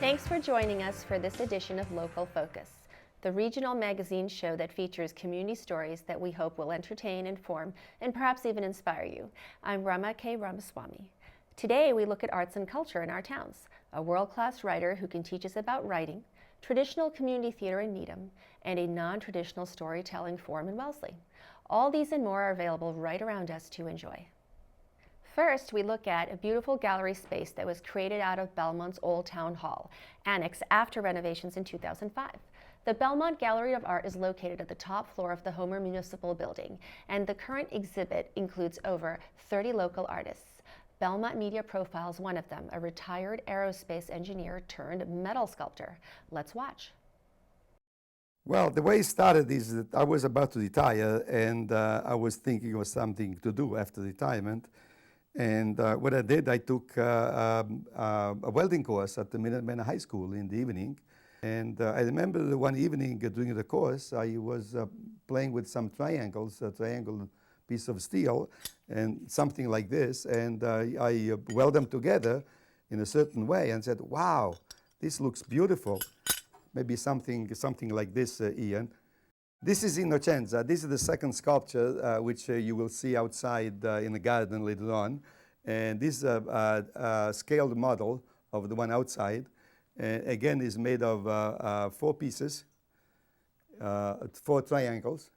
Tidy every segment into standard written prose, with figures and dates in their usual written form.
Thanks for joining us for this edition of Local Focus, the regional magazine show that features community stories that we hope will entertain, inform, and perhaps even inspire you. I'm Rama K. Ramaswamy. Today we look at arts and culture in our towns, a world-class writer who can teach us about writing, traditional community theater in Needham, and a non-traditional storytelling form in Wellesley. All these and more are available right around us to enjoy. First, we look at a beautiful gallery space that was created out of Belmont's Old Town Hall, annexed after renovations in 2005. The Belmont Gallery of Art is located at the top floor of the Homer Municipal Building, and the current exhibit includes over 30 local artists. Belmont Media profiles one of them, a retired aerospace engineer turned metal sculptor. Let's watch. Well, the way it started is that I was about to retire, and I was thinking of something to do after retirement. And what I did, I took a welding course at the Minuteman High School in the evening. And I remember one evening during the course, I was playing with some triangles, a triangle piece of steel, and something like this. And I weld them together in a certain way and said, wow, this looks beautiful. Maybe something like this, Ian. This is Innocenza. This is the second sculpture, which you will see outside in the garden later on. And this is a scaled model of the one outside. Again, is made of 4 pieces, 4 triangles.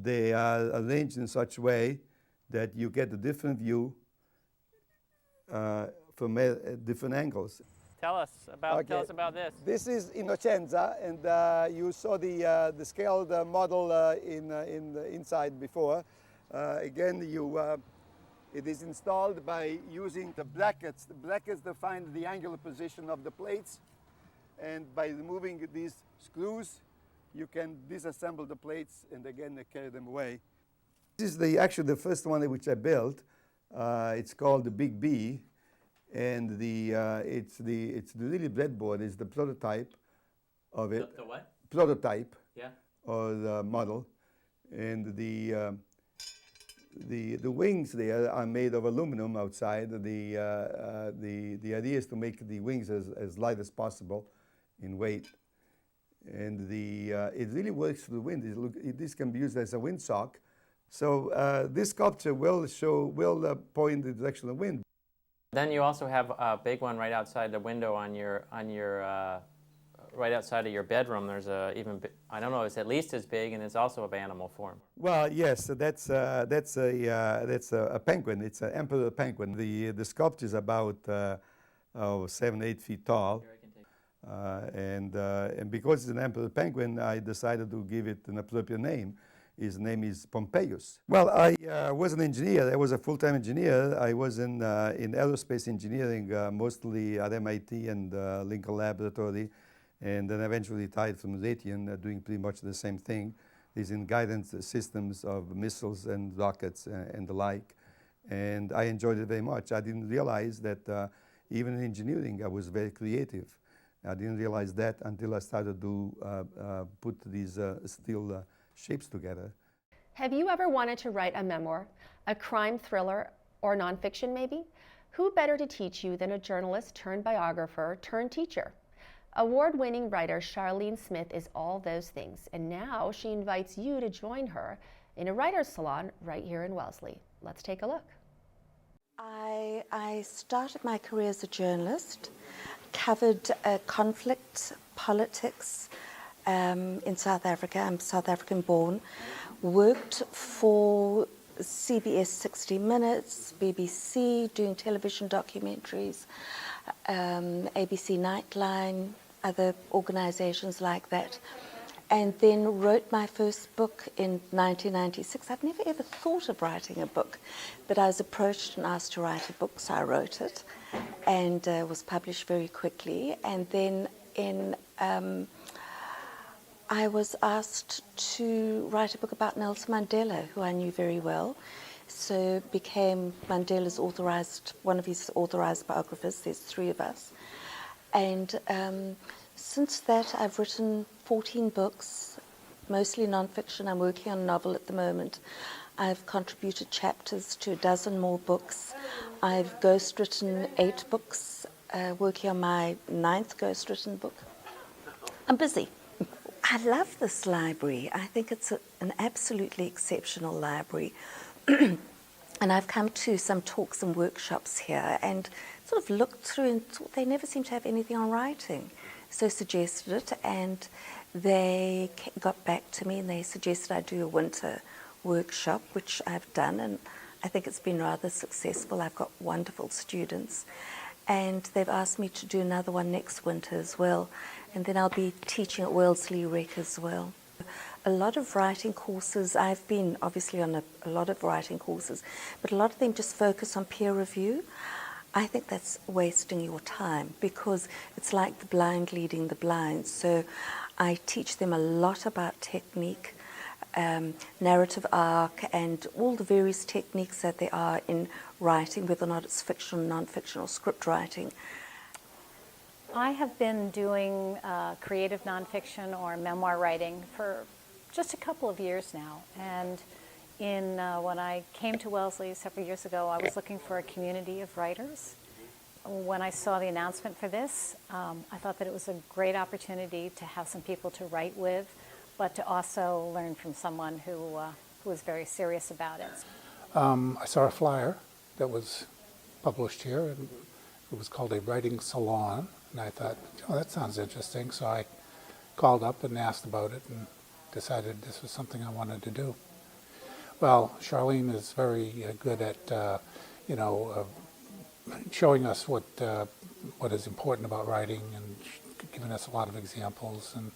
They are arranged in such a way that you get a different view from different angles. Tell us about this. This is Innocenza, and you saw the scaled model in the inside before. Again, it is installed by using the brackets. The brackets define the angular position of the plates, and by removing these screws, you can disassemble the plates and again carry them away. This is actually the first one which I built. It's called the Big B. And it's the really breadboard is the prototype of it. The what? Prototype. Yeah. Or the model, and the wings there are made of aluminum outside. The idea is to make the wings as light as possible in weight, and it really works for the wind. This can be used as a windsock. So this sculpture will point the direction of the wind. Then you also have a big one right outside the window on your right outside of your bedroom. There's I don't know, it's at least as big, and it's also of animal form. Well, yes, that's a penguin. It's an emperor penguin. The sculpture is about 7-8 feet tall, and because it's an emperor penguin, I decided to give it an appropriate name. His name is Pompeius. Well, I was an engineer. I was a full-time engineer. I was in aerospace engineering, mostly at MIT and Lincoln Laboratory, and then eventually retired from Raytheon, doing pretty much the same thing. Is in guidance systems of missiles and rockets and the like. And I enjoyed it very much. I didn't realize that even in engineering, I was very creative. I didn't realize that until I started to put these steel shapes together. Have you ever wanted to write a memoir, a crime thriller, or nonfiction maybe? Who better to teach you than a journalist turned biographer turned teacher? Award-winning writer Charlene Smith is all those things, and now she invites you to join her in a writer's salon right here in Wellesley. Let's take a look. I started my career as a journalist, covered conflict, politics, in South Africa. I'm South African born. Worked for CBS 60 Minutes, BBC, doing television documentaries, ABC Nightline, other organizations like that. And then wrote my first book in 1996. I'd never ever thought of writing a book, but I was approached and asked to write a book, so I wrote it, and was published very quickly. And then I was asked to write a book about Nelson Mandela, who I knew very well. So became Mandela's one of his authorized biographers. There's 3 of us. And since that, I've written 14 books, mostly nonfiction. I'm working on a novel at the moment. I've contributed chapters to a dozen more books. I've ghostwritten 8 books, working on my 9th ghost-written book. I'm busy. I love this library. I think it's an absolutely exceptional library. And I've come to some talks and workshops here and sort of looked through and thought they never seem to have anything on writing. So suggested it, and they got back to me and they suggested I do a winter workshop, which I've done, and I think it's been rather successful. I've got wonderful students, and they've asked me to do another one next winter as well, and then I'll be teaching at Wellesley Rec as well. A lot of writing courses, I've been obviously on a lot of writing courses, but a lot of them just focus on peer review. I think that's wasting your time because it's like the blind leading the blind. So I teach them a lot about technique, narrative arc, and all the various techniques that there are in writing, whether or not it's fictional, non-fictional, script writing. I have been doing creative nonfiction or memoir writing for just a couple of years now. And when I came to Wellesley several years ago, I was looking for a community of writers. When I saw the announcement for this, I thought that it was a great opportunity to have some people to write with, but to also learn from someone who was very serious about it. I saw a flyer that was published here, and it was called a writing salon, and I thought, oh, that sounds interesting. So I called up and asked about it and decided this was something I wanted to do. Well, Charlene is very good at, showing us what is important about writing and giving us a lot of examples and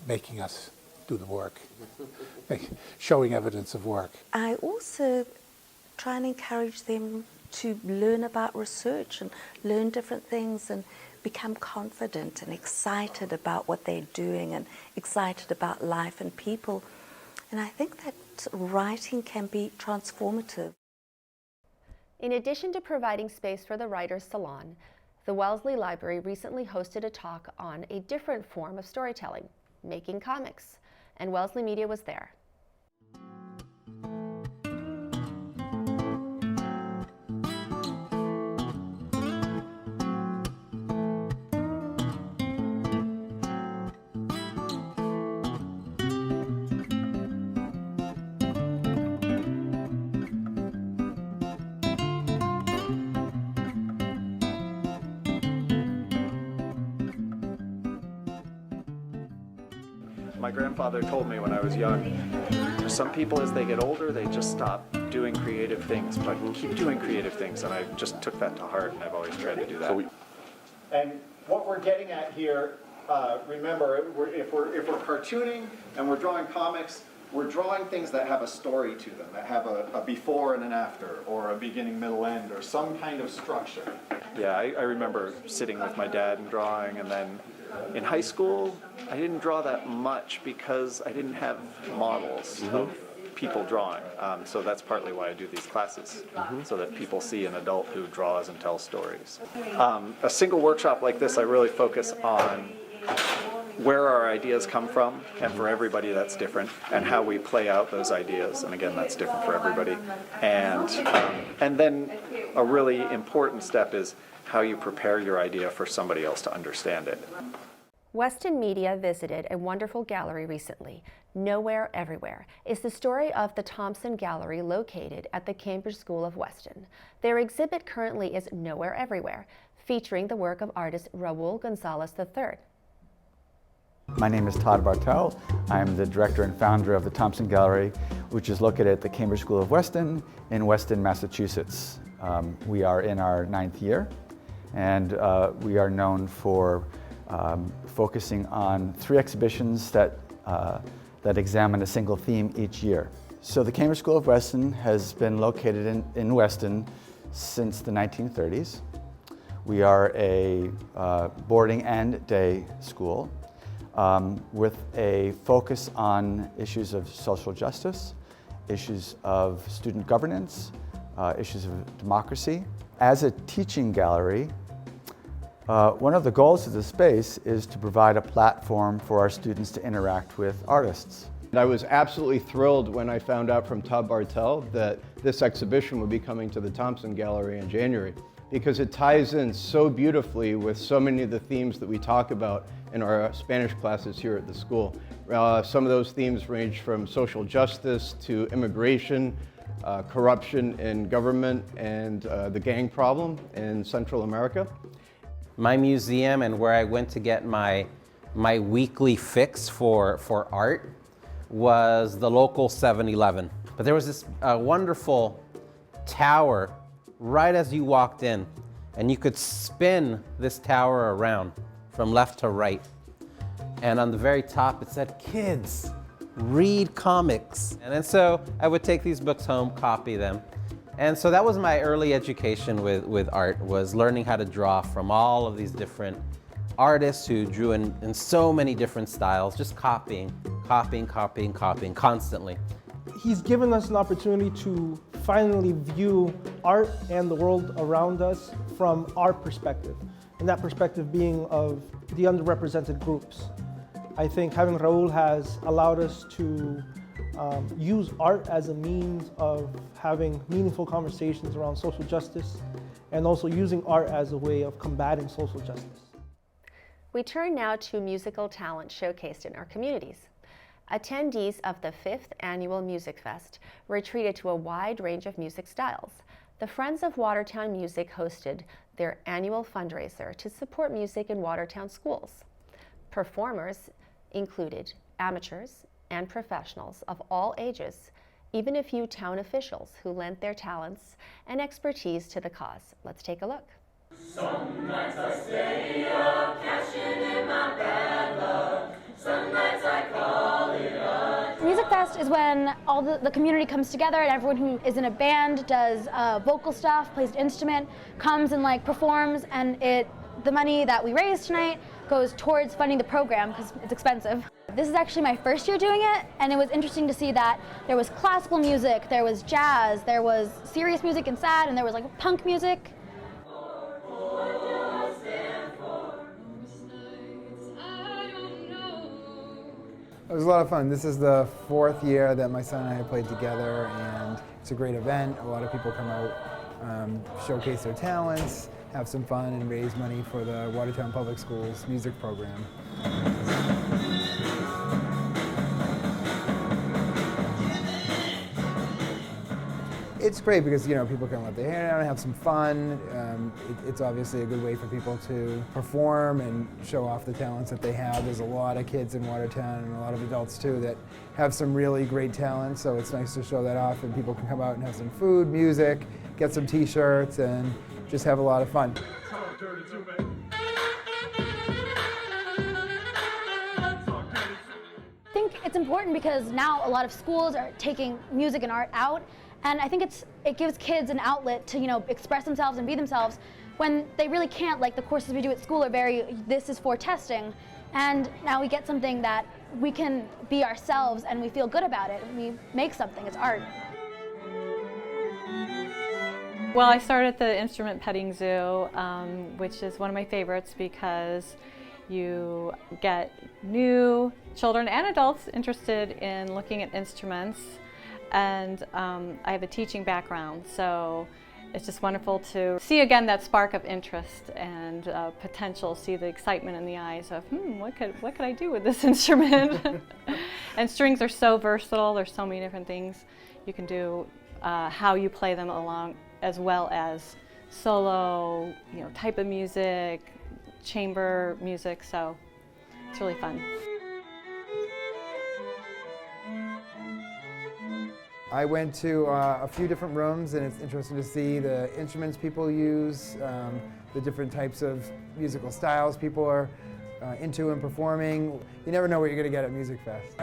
making us do the work, showing evidence of work. I also try and encourage them to learn about research and learn different things and become confident and excited about what they're doing and excited about life and people. And I think that writing can be transformative. In addition to providing space for the Writers' Salon, the Wellesley Library recently hosted a talk on a different form of storytelling, making comics, and Wellesley Media was there. My grandfather told me when I was young, some people as they get older, they just stop doing creative things, but keep doing creative things, and I just took that to heart, and I've always tried to do that. And what we're getting at here, remember, if we're cartooning and we're drawing comics, we're drawing things that have a story to them, that have a before and an after, or a beginning, middle, end, or some kind of structure. Yeah, I remember sitting with my dad and drawing, and then in high school, I didn't draw that much because I didn't have models of people drawing. So that's partly why I do these classes, so that people see an adult who draws and tells stories. A single workshop like this, I really focus on where our ideas come from, and for everybody that's different, and how we play out those ideas, and again, that's different for everybody. And then a really important step is how you prepare your idea for somebody else to understand it. Weston Media visited a wonderful gallery recently. Nowhere Everywhere is the story of the Thompson Gallery located at the Cambridge School of Weston. Their exhibit currently is Nowhere Everywhere, featuring the work of artist Raul Gonzalez III. My name is Todd Bartel. I'm the director and founder of the Thompson Gallery, which is located at the Cambridge School of Weston in Weston, Massachusetts. We are in our 9th year, and we are known for focusing on 3 exhibitions that examine a single theme each year. So the Cambridge School of Weston has been located in Weston since the 1930s. We are a boarding and day school with a focus on issues of social justice, issues of student governance, issues of democracy. As a teaching gallery, one of the goals of the space is to provide a platform for our students to interact with artists. I was absolutely thrilled when I found out from Todd Bartel that this exhibition would be coming to the Thompson Gallery in January, because it ties in so beautifully with so many of the themes that we talk about in our Spanish classes here at the school. Some of those themes range from social justice to immigration, corruption in government, and the gang problem in Central America. My museum and where I went to get my weekly fix for art was the local 7-Eleven. But there was this wonderful tower right as you walked in, and you could spin this tower around from left to right. And on the very top it said, "Kids, read comics." And then so I would take these books home, copy them. And so that was my early education with art, was learning how to draw from all of these different artists who drew in so many different styles, just copying constantly. He's given us an opportunity to finally view art and the world around us from our perspective, and that perspective being of the underrepresented groups. I think having Raul has allowed us to use art as a means of having meaningful conversations around social justice, and also using art as a way of combating social justice. We turn now to musical talent showcased in our communities. Attendees of the 5th Annual Music Fest were treated to a wide range of music styles. The Friends of Watertown Music hosted their annual fundraiser to support music in Watertown schools. Performers included amateurs and professionals of all ages, even a few town officials who lent their talents and expertise to the cause. Let's take a look. Some nights I stay up, cashing in my bad luck. Some nights I call it a Music Fest is when all the community comes together, and everyone who is in a band, does vocal stuff, plays an instrument, comes and performs, and the money that we raise tonight goes towards funding the program because it's expensive. This is actually my first year doing it, and it was interesting to see that there was classical music, there was jazz, there was serious music and sad, and there was punk music. It was a lot of fun. This is the 4th year that my son and I have played together, and it's a great event. A lot of people come out, showcase their talents, have some fun, and raise money for the Watertown Public Schools music program. It's great because, people can let their hair down and have some fun. It's obviously a good way for people to perform and show off the talents that they have. There's a lot of kids in Watertown, and a lot of adults too, that have some really great talent, so it's nice to show that off, and people can come out and have some food, music, get some t-shirts, and just have a lot of fun. I think it's important because now a lot of schools are taking music and art out, and I think it gives kids an outlet to express themselves and be themselves when they really can't. The courses we do at school are this is for testing, and now we get something that we can be ourselves and we feel good about it. We make something, it's art. Well, I started at the Instrument Petting Zoo, which is one of my favorites because you get new children and adults interested in looking at instruments. And I have a teaching background, so it's just wonderful to see again that spark of interest and potential, see the excitement in the eyes of, what could I do with this instrument? And strings are so versatile, there's so many different things you can do, how you play them along, as well as solo, type of music, chamber music, so it's really fun. I went to a few different rooms, and it's interesting to see the instruments people use, the different types of musical styles people are into and performing. You never know what you're going to get at Music Fest.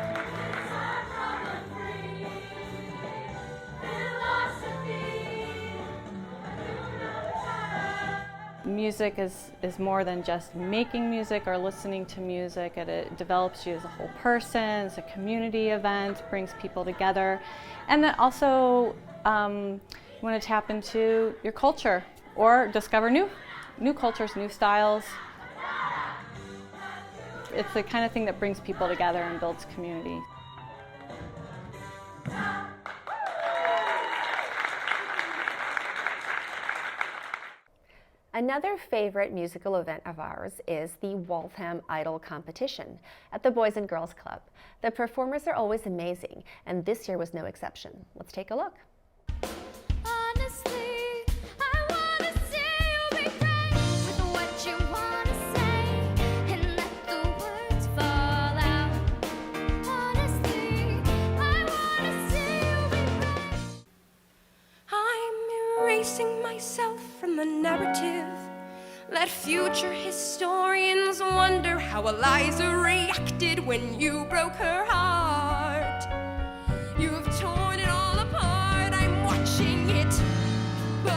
Music is more than just making music or listening to music. It develops you as a whole person. It's a community event, brings people together. And then also you want to tap into your culture or discover new cultures, new styles. It's the kind of thing that brings people together and builds community. Another favorite musical event of ours is the Waltham Idol competition at the Boys and Girls Club. The performers are always amazing, and this year was no exception. Let's take a look. Erasing myself from the narrative. Let future historians wonder how Eliza reacted when you broke her heart. You've torn it all apart, I'm watching it burn.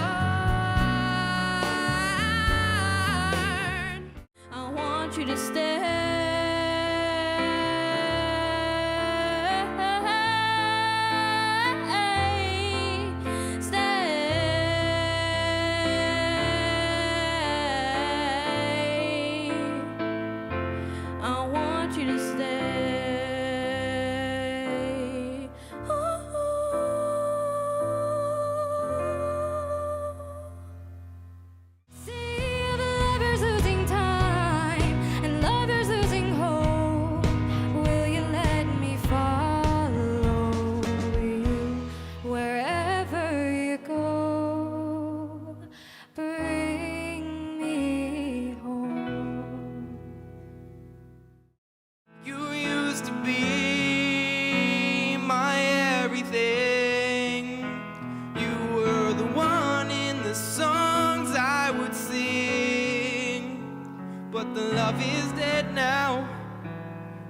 I want you to stay. But the love is dead now,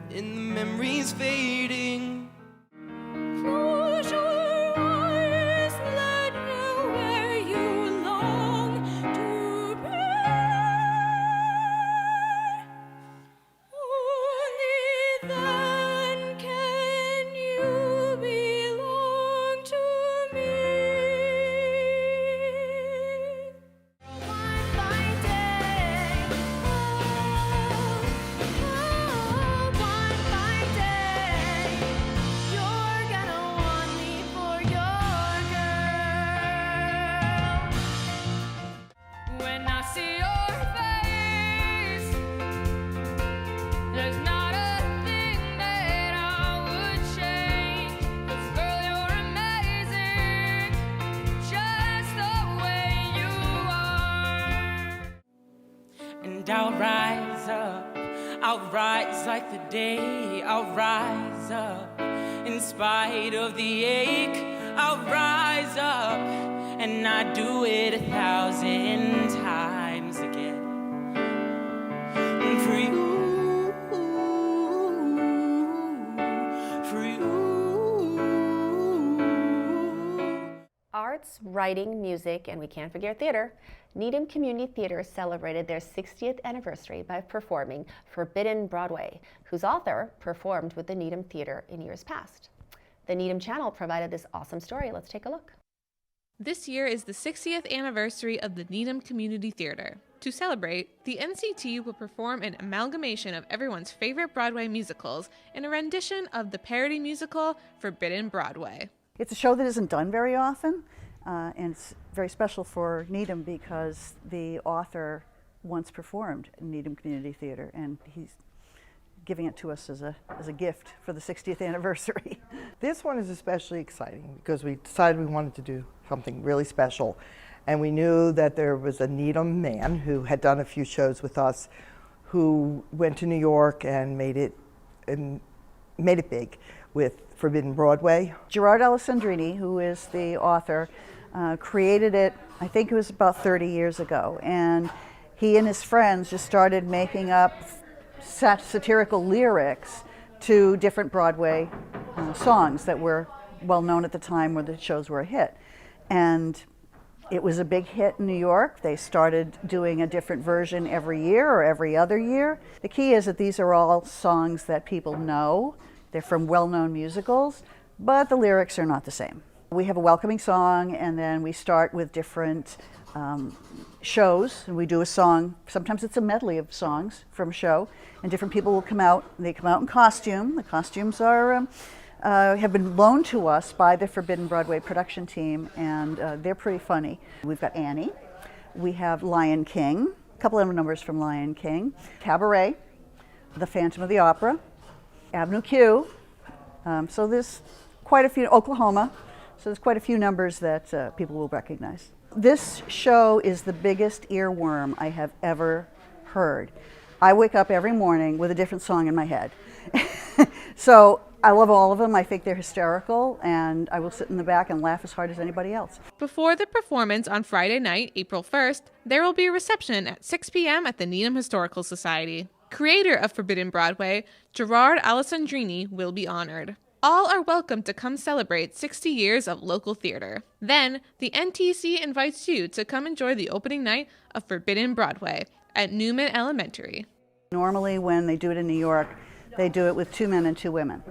and the memory's fading. Close your eyes, let know where you long to be. Only then can you belong to me. One by day, one by day, you're gonna want me for your girl. When I see your face, there's not a thing that I would change. 'Cause girl, you're amazing, just the way you are. And I'll rise like the day, I'll rise up. In spite of the ache, I'll rise up. And I do it 1,000 times again. And for you, for you. Arts, writing, music, and we can't forget theater. Needham Community Theater celebrated their 60th anniversary by performing Forbidden Broadway, whose author performed with the Needham Theater in years past. The Needham Channel provided this awesome story. Let's take a look. This year is the 60th anniversary of the Needham Community Theater. To celebrate, the NCT will perform an amalgamation of everyone's favorite Broadway musicals in a rendition of the parody musical Forbidden Broadway. It's a show that isn't done very often, and it's very special for Needham because the author once performed in Needham Community Theater, and he's giving it to us as a gift for the 60th anniversary. This one is especially exciting because we decided we wanted to do something really special, and we knew that there was a Needham man who had done a few shows with us who went to New York and made it big with Forbidden Broadway. Gerard Alessandrini, who is the author, created it, I think it was about 30 years ago, and he and his friends just started making up satirical lyrics to different Broadway songs that were well known at the time where the shows were a hit. And it was a big hit in New York. They started doing a different version every year or every other year. The key is that these are all songs that people know. They're from well-known musicals, but the lyrics are not the same. We have a welcoming song, and then we start with different shows, and we do a song. Sometimes it's a medley of songs from a show, and different people will come out. They come out in costume. The costumes are have been loaned to us by the Forbidden Broadway production team, and they're pretty funny. We've got Annie, We have Lion King, a couple of numbers from Lion King, Cabaret, The Phantom of the Opera, Avenue Q. So there's quite a few, Oklahoma, so there's quite a few numbers that people will recognize. This show is the biggest earworm I have ever heard. I wake up every morning with a different song in my head. So I love all of them. I think they're hysterical, and I will sit in the back and laugh as hard as anybody else. Before the performance on Friday night, April 1st, there will be a reception at 6 p.m. at the Needham Historical Society. Creator of Forbidden Broadway, Gerard Alessandrini, will be honored. All are welcome to come celebrate 60 years of local theater. Then, the NTC invites you to come enjoy the opening night of Forbidden Broadway at Newman Elementary. Normally when they do it in New York, they do it with 2 men and 2 women.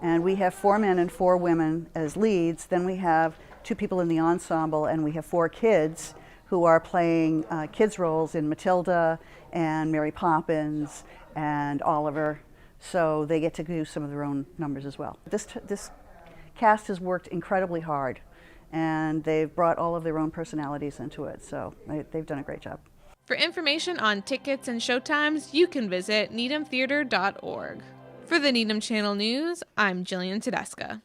And we have 4 men and 4 women as leads. Then we have 2 people in the ensemble, and we have 4 kids who are playing kids' roles in Matilda and Mary Poppins and Oliver. So they get to do some of their own numbers as well. This cast has worked incredibly hard, and they've brought all of their own personalities into it. So they've done a great job. For information on tickets and showtimes, you can visit needhamtheater.org. For the Needham Channel News, I'm Jillian Tedesca.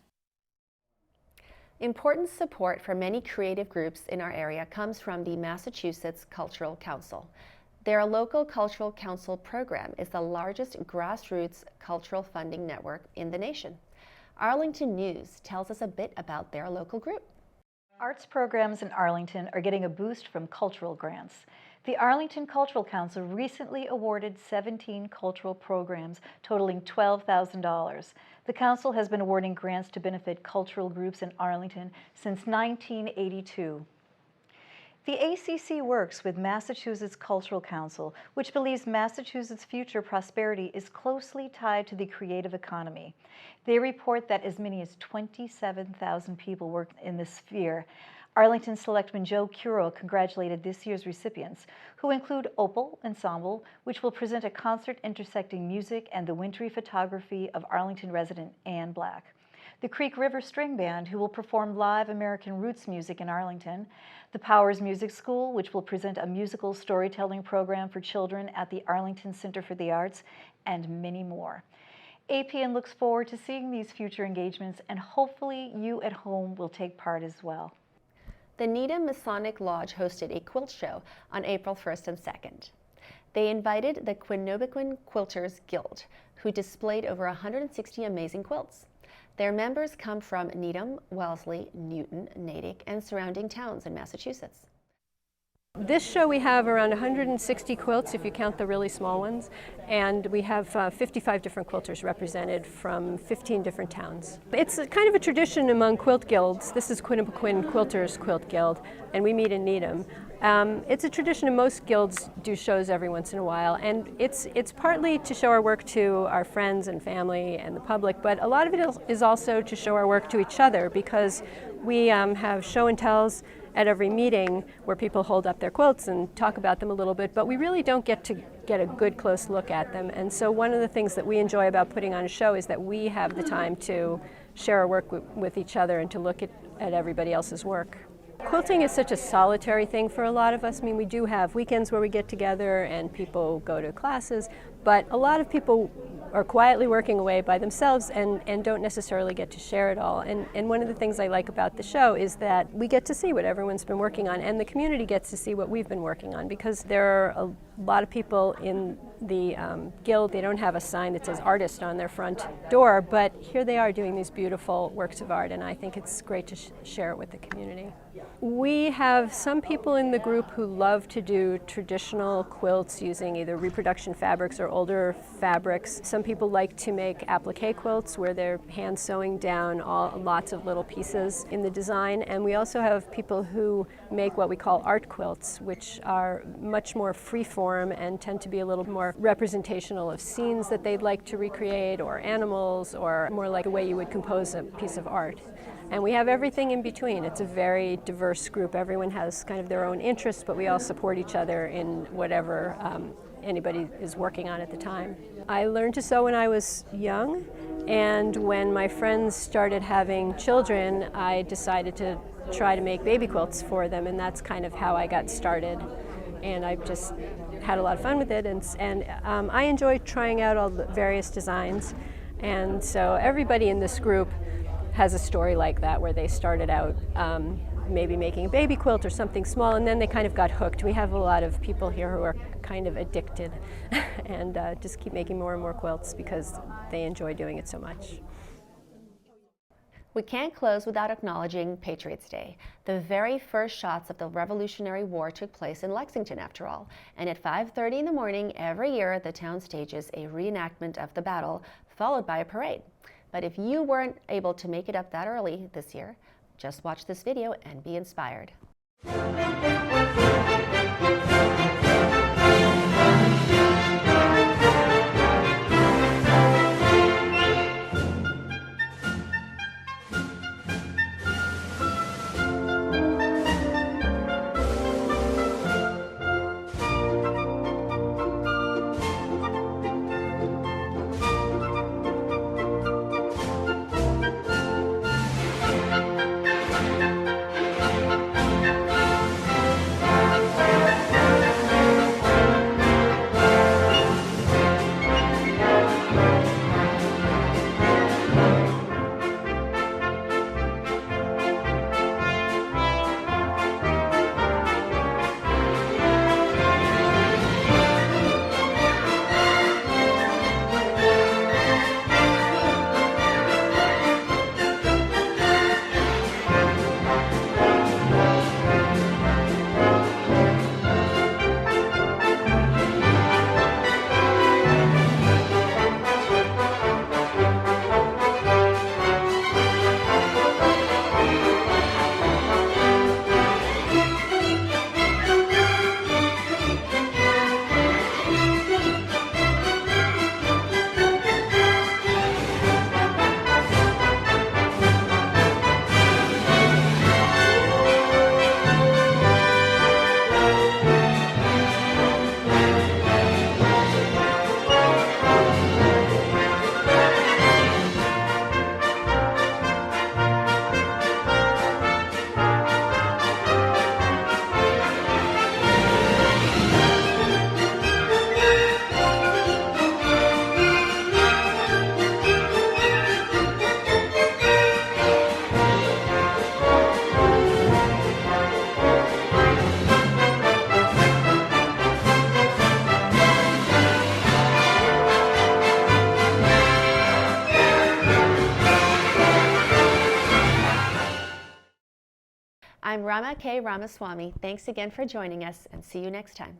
Important support for many creative groups in our area comes from the Massachusetts Cultural Council. Their local Cultural Council program is the largest grassroots cultural funding network in the nation. Arlington News tells us a bit about their local group. Arts programs in Arlington are getting a boost from cultural grants. The Arlington Cultural Council recently awarded 17 cultural programs totaling $12,000. The council has been awarding grants to benefit cultural groups in Arlington since 1982. The ACC works with Massachusetts Cultural Council, which believes Massachusetts' future prosperity is closely tied to the creative economy. They report that as many as 27,000 people work in this sphere. Arlington Selectman Joe Curo congratulated this year's recipients, who include Opal Ensemble, which will present a concert intersecting music and the wintry photography of Arlington resident Ann Black. The Creek River String Band, who will perform live American roots music in Arlington. The Powers Music School, which will present a musical storytelling program for children at the Arlington Center for the Arts, and many more. APN looks forward to seeing these future engagements, and hopefully you at home will take part as well. The Needham Masonic Lodge hosted a quilt show on April 1st and 2nd. They invited the Quinobequin Quilters Guild, who displayed over 160 amazing quilts. Their members come from Needham, Wellesley, Newton, Natick, and surrounding towns in Massachusetts. This show we have around 160 quilts if you count the really small ones, and we have 55 different quilters represented from 15 different towns. It's kind of a tradition among quilt guilds. This is Quinobequin Quilters Quilt Guild, and we meet in Needham. It's a tradition, and most guilds do shows every once in a while, and it's partly to show our work to our friends and family and the public, but a lot of it is also to show our work to each other, because we have show and tells at every meeting where people hold up their quilts and talk about them a little bit, but we really don't get to get a good close look at them. And so one of the things that we enjoy about putting on a show is that we have the time to share our work with each other and to look at everybody else's work. Quilting is such a solitary thing for a lot of us. I mean, we do have weekends where we get together and people go to classes, but a lot of people are quietly working away by themselves and don't necessarily get to share it all. And one of the things I like about the show is that we get to see what everyone's been working on, and the community gets to see what we've been working on, because there are a lot of people in the guild. They don't have a sign that says artist on their front door, but here they are doing these beautiful works of art, and I think it's great to share it with the community. We have some people in the group who love to do traditional quilts using either reproduction fabrics or older fabrics. Some people like to make applique quilts where they're hand sewing down lots of little pieces in the design. And we also have people who make what we call art quilts, which are much more free-form and tend to be a little more representational of scenes that they'd like to recreate, or animals, or more like the way you would compose a piece of art. And we have everything in between. It's a very diverse group. Everyone has kind of their own interests, but we all support each other in whatever anybody is working on at the time. I learned to sew when I was young, and when my friends started having children, I decided to try to make baby quilts for them, and that's kind of how I got started. and I've just had a lot of fun with it, and I enjoy trying out all the various designs. And so everybody in this group has a story like that, where they started out maybe making a baby quilt or something small, and then they kind of got hooked. We have a lot of people here who are kind of addicted and just keep making more and more quilts because they enjoy doing it so much. We can't close without acknowledging Patriots' Day. The very first shots of the Revolutionary War took place in Lexington, after all. And at 5:30 in the morning every year, the town stages a reenactment of the battle, followed by a parade. But if you weren't able to make it up that early this year, just watch this video and be inspired. I'm Rama K. Ramaswamy. Thanks again for joining us, and see you next time.